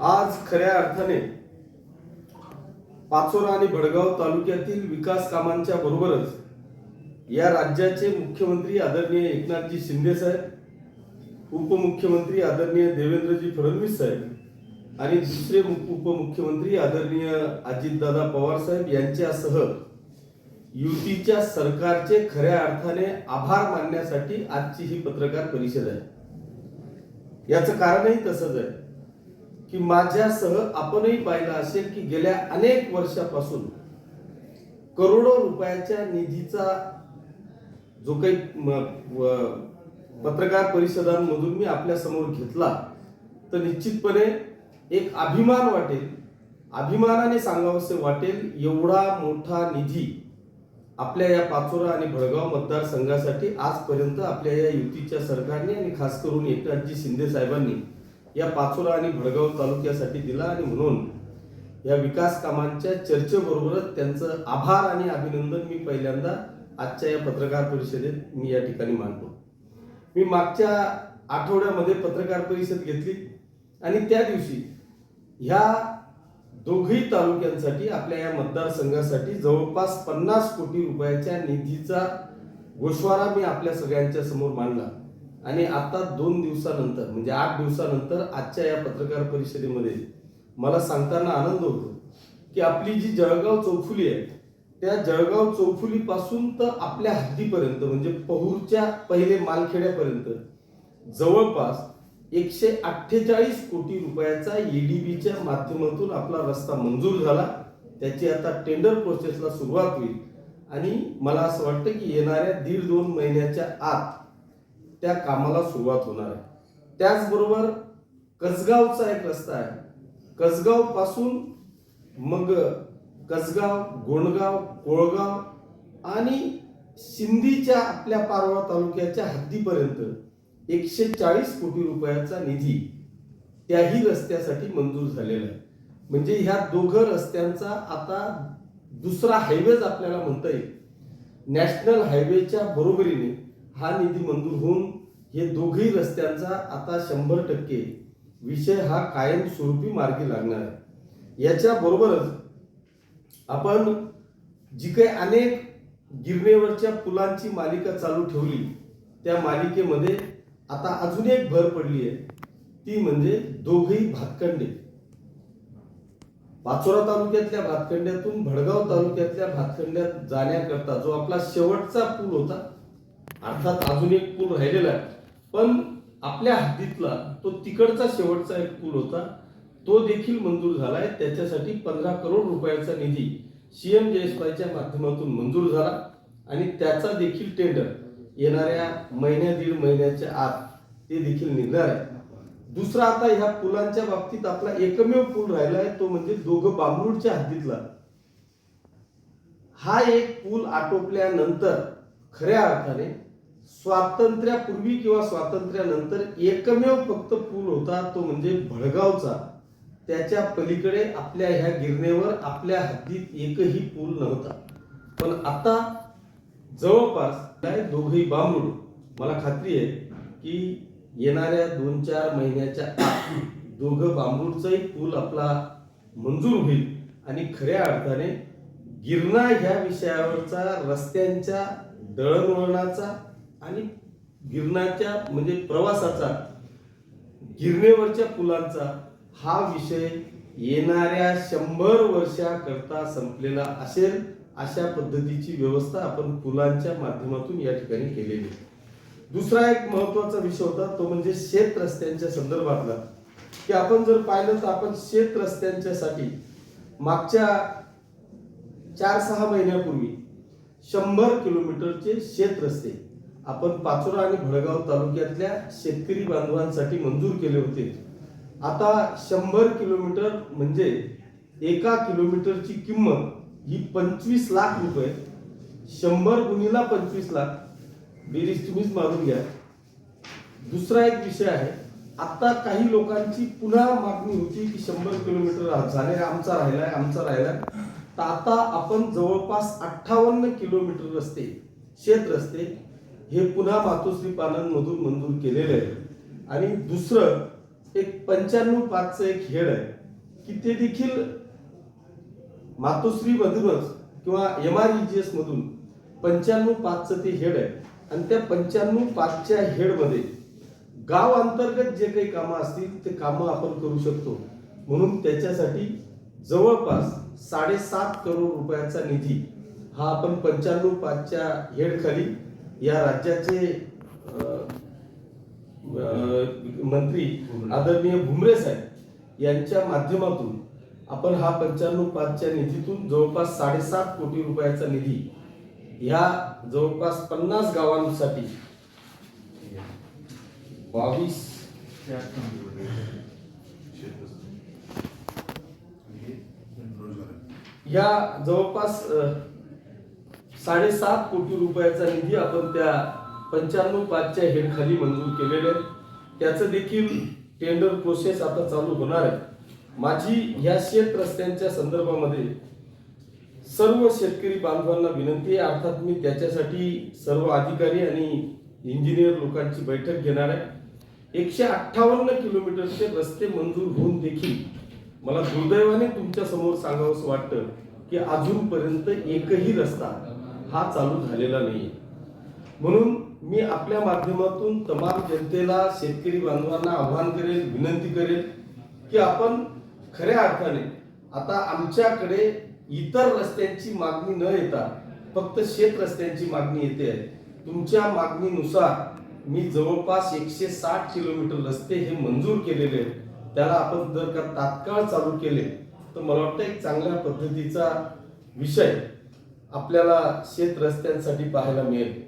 आज खऱ्या अर्थाने पाचोरा आणि भडगाव तालुक्यातील विकास कामांच्या बरोबरच या राज्याचे मुख्यमंत्री आदरणीय एकनाथजी शिंदे साहेब, उपमुख्यमंत्री आदरणीय देवेंद्रजी फडणवीस साहेब आणि दुसरे उपमुख्यमंत्री आदरणीय अजितदादा पवार साहेब यांच्यासह युतीच्या सरकारचे खऱ्या अर्थाने आभार मानण्यासाठी आजची ही पत्रकार परिषद आहे। याचं कारणही तसंच आहे की माझ्यासह आपणही पाहिलं असेल की गेल्या अनेक वर्षापासून करोडो रुपयाच्या निधीचा जो काही पत्रकार परिषदांमधून मी आपल्या समोर घेतला, तर निश्चितपणे एक अभिमान वाटेल, अभिमानाने सांगावंसे वाटेल, एवढा मोठा निधी आपल्या या पाचोरा आणि भडगाव मतदारसंघासाठी आजपर्यंत आपल्या या युतीच्या सरकारने आणि खास करून एकनाथजी शिंदे साहेबांनी या पाचोरा आणि भडगाव तालुक्यासाठी दिला। आणि म्हणून या विकास कामांच्या चर्चेबरोबरच त्यांचं आभार आणि अभिनंदन मी पहिल्यांदा आजच्या या पत्रकार परिषदेत मी या ठिकाणी मांडतो। मी मागच्या आठवड्यामध्ये पत्रकार परिषद घेतली आणि त्या दिवशी ह्या दोघही तालुक्यांसाठी आपल्या या मतदारसंघासाठी जवळपास 50 कोटी रुपयाच्या निधीचा गोषवारा मी आपल्या सगळ्यांच्या समोर मांडला। आणि आता 2 दिवसानंतर म्हणजे 8 दिवसानंतर आजच्या या पत्रकार परिषदेमध्ये मला सांगताना आनंद होतो की आपली जी जळगाव चौफुली आहे, त्या जळगाव चौफुली पासून तर आपल्या हद्दीपर्यंत म्हणजे पहूरच्या पहिले मालखेड्यापर्यंत जवळपास 148 कोटी रुपयाचा EDBच्या माध्यमातून आपला रस्ता मंजूर झाला। त्याची आता टेंडर प्रोसेसला सुरुवात होईल आणि मला असं वाटतं की येणाऱ्या 1.5-2 महिन्याच्या आत त्या कामाला सुरुवात होणार आहे। त्याचबरोबर कसगावचा एक रस्ता आहे, कसगाव पासून मग कसगाव, गोंडगाव, कोळगाव आणि सिंधीच्या आपल्या पारोळा तालुक्याच्या हद्दीपर्यंत 140 कोटी रुपयाचा निधी त्याही रस्त्यासाठी मंजूर झालेला आहे। म्हणजे ह्या दोघं रस्त्यांचा आता दुसरा हायवेज आपल्याला म्हणता येईल। नॅशनल हायवेच्या बरोबरीने हा निधी मंजूर होऊन हे दोघही रस्त्यांचा आता 100% विषय हा कायमस्वरूपी मार्गी लागणार आहे। याच्या बरोबरच आपण जी काही अनेक गिरणेवरच्या पुलांची मालिका चालू ठेवली, त्या मालिकेमध्ये आता अजून एक भर पडली आहे, ती म्हणजे दोघही भातखंडे। पाचोरा तालुक्यातल्या भातखंड्यातून भडगाव तालुक्यातल्या भातखंड्यात जाण्याकरता जो आपला शेवटचा पूल होता, अर्थात अजून एक पूल राहिलेला आहे पण आपल्या हद्दीतला तो तिकडचा शेवटचा एक पूल होता, तो देखील मंजूर झालाय। त्याच्यासाठी 15 करोड रुपयाचा निधी CMJSYच्या माध्यमातून मंजूर झाला आणि त्याचा देखील टेंडर येणाऱ्या 1-1.5 महिन्याच्या आत ते देखील निघणार आहे। दुसरा आता ह्या पुलांच्या बाबतीत आपला एकमेव पूल राहिला आहे, तो म्हणजे दोघं बांबरूडच्या हद्दीतला। हा एक पूल आटोपल्यानंतर खऱ्या अर्थाने स्वातंत्र्यापूर्वी किंवा स्वातंत्र्यानंतर एकमेव फक्त पूल होता, तो म्हणजे भडगावचा। त्याच्या पलीकडे आपल्या ह्या गिरणेवर आपल्या हद्दीत एकही पूल नव्हता, पण आता जवळपास दोघही बांबरूड, मला खात्री आहे की येणाऱ्या 2-4 महिन्याच्या आत दोघं बांबरूडचाही पूल आपला मंजूर होईल आणि खऱ्या अर्थाने गिरणा ह्या विषयावरचा रस्त्यांच्या दळणवळणाचा आणि गिरणाच्या म्हणजे प्रवासाचा, गिरणेवरच्या पुलांचा हा विषय येणाऱ्या 100 वर्षाकरता संपलेला असेल, अशा पद्धतीची व्यवस्था आपण पुलांच्या माध्यमातून या ठिकाणी केलेली आहे। दुसरा एक महत्त्वाचा विषय होता, तो म्हणजे शेत रस्त्यांच्या संदर्भातला, की आपण जर पाहिलं तर आपण शेत रस्त्यांच्यासाठी मागच्या 4-6 महिन्यापूर्वी 100 किलोमीटरचे शेत रस्ते आपण पाचोरा आणि भडगाव तालुक्यातल्या शेतकरी बांधवांसाठी मंजूर केले होते। आता 100 किलोमीटर म्हणजे 1 किलोमीटरची किंमत ही 25 लाख रुपये। 100 गुणिला 25 लाख, बेरीज तुम्हीच मारून घ्या। दुसरा एक विषय आहे, आता काही लोकांची पुन्हा मागणी होती की 100 किलोमीटर झाले, आमचा राहिलाय। तर आता आपण जवळपास 58 किलोमीटर रस्ते, शेत रस्ते हे पुन्हा मातोश्री पानंद मधून मंजूर केलेले आहे। आणि दुसरं एक 95/5चं एक हेड आहे की ते देखील मातोश्री मधूनच किंवा MREGS मधून 95/5चं ते हेड आहे आणि त्या 95/5च्या हेडमध्ये गाव अंतर्गत जे काही कामं असतील ते कामं आपण करू शकतो. म्हणून त्याच्यासाठी जवळपास 7.5 करोड रुपयाचा निधी हा आपण 95/5च्या हेड खाली या राज्याचे मंत्री आदरणीय भुमरे साहेब यांच्या माध्यमातून आपण हा 95/5च्या निधीतून जवळपास 7.5 कोटी रुपयाचा निधी ह्या जवळपास 50 गावांसाठी 22 या जवळपास 7.5 कोटी रुपयाचा निधी आपण त्या 95/5च्या हेड खाली मंजूर केलेले आहे. त्याचं देखील टेंडर प्रोसेस आता चालू होणार आहे. माझी ह्या शेत रस्त्यांच्या संदर्भामध्ये सर्व शेतकरी बांधवांना विनंती आहे. अर्थात मी त्याच्यासाठी सर्व अधिकारी आणि इंजिनियर लोकांची बैठक घेणार आहे. 158 किलोमीटरचे रस्ते मंजूर होऊन देखील मला दुर्दैवाने तुमच्या समोर सांगावंसं वाटतं की अजूनपर्यंत एकही रस्ता हा चालू झालेला नाही. म्हणून मी आपल्या माध्यमातून तमाम जनतेला, शेतकरी बांधवांना आव्हान करेल, विनंती करेल की आपण खऱ्या अर्थाने आता आमच्याकडे इतर रस्त्यांची मागणी न येता फक्त शेत रस्त्यांची मागणी येते आहे. तुमच्या मागणीनुसार मी जवळपास 160 किलोमीटर रस्ते हे मंजूर केलेले आहेत. त्याला आपण जर का तात्काळ चालू केले तर मला वाटतं एक चांगल्या पद्धतीचा विषय आपल्याला शेत रस्त्यांसाठी पाहायला मिळेल.